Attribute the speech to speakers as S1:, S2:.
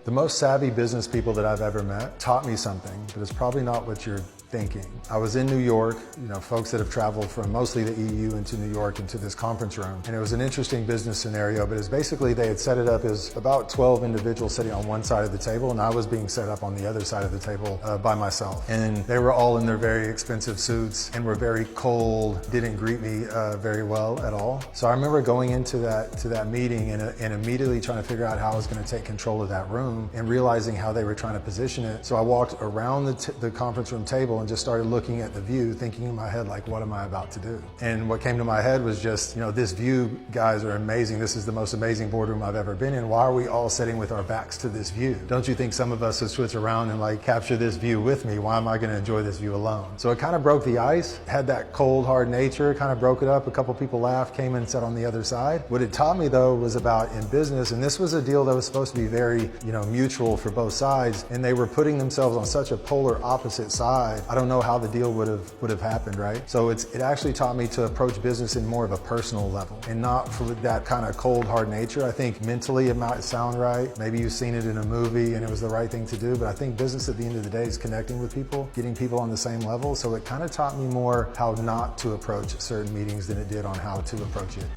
S1: The most savvy business people that I've ever met taught me something, but it's probably not what you're thinking. I was in New York, folks that have traveled from mostly the EU into New York into this conference room. And it was an interesting business scenario, but it's basically they had set it up as about 12 individuals sitting on one side of the table, and I was being set up on the other side of the table by myself. And they were all in their very expensive suits and were very cold, didn't greet me very well at all. So I remember going into that meeting and immediately trying to figure out how I was going to take control of that room and realizing how they were trying to position it. So I walked around the conference room table and just started looking at the view, thinking in my head, like, what am I about to do? And what came to my head was just, this view, guys, are amazing. This is the most amazing boardroom I've ever been in. Why are we all sitting with our backs to this view? Don't you think some of us would switch around and like capture this view with me? Why am I going to enjoy this view alone? So it kind of broke the ice, had that cold, hard nature, kind of broke it up. A couple people laughed, came and sat on the other side. What it taught me though was about in business, and this was a deal that was supposed to be very, mutual for both sides, and they were putting themselves on such a polar opposite side. I don't know how the deal would have happened, right? So it actually taught me to approach business in more of a personal level and not for that kind of cold, hard nature. I think mentally it might sound right. Maybe you've seen it in a movie and it was the right thing to do, but I think business at the end of the day is connecting with people, getting people on the same level. So it kind of taught me more how not to approach certain meetings than it did on how to approach it.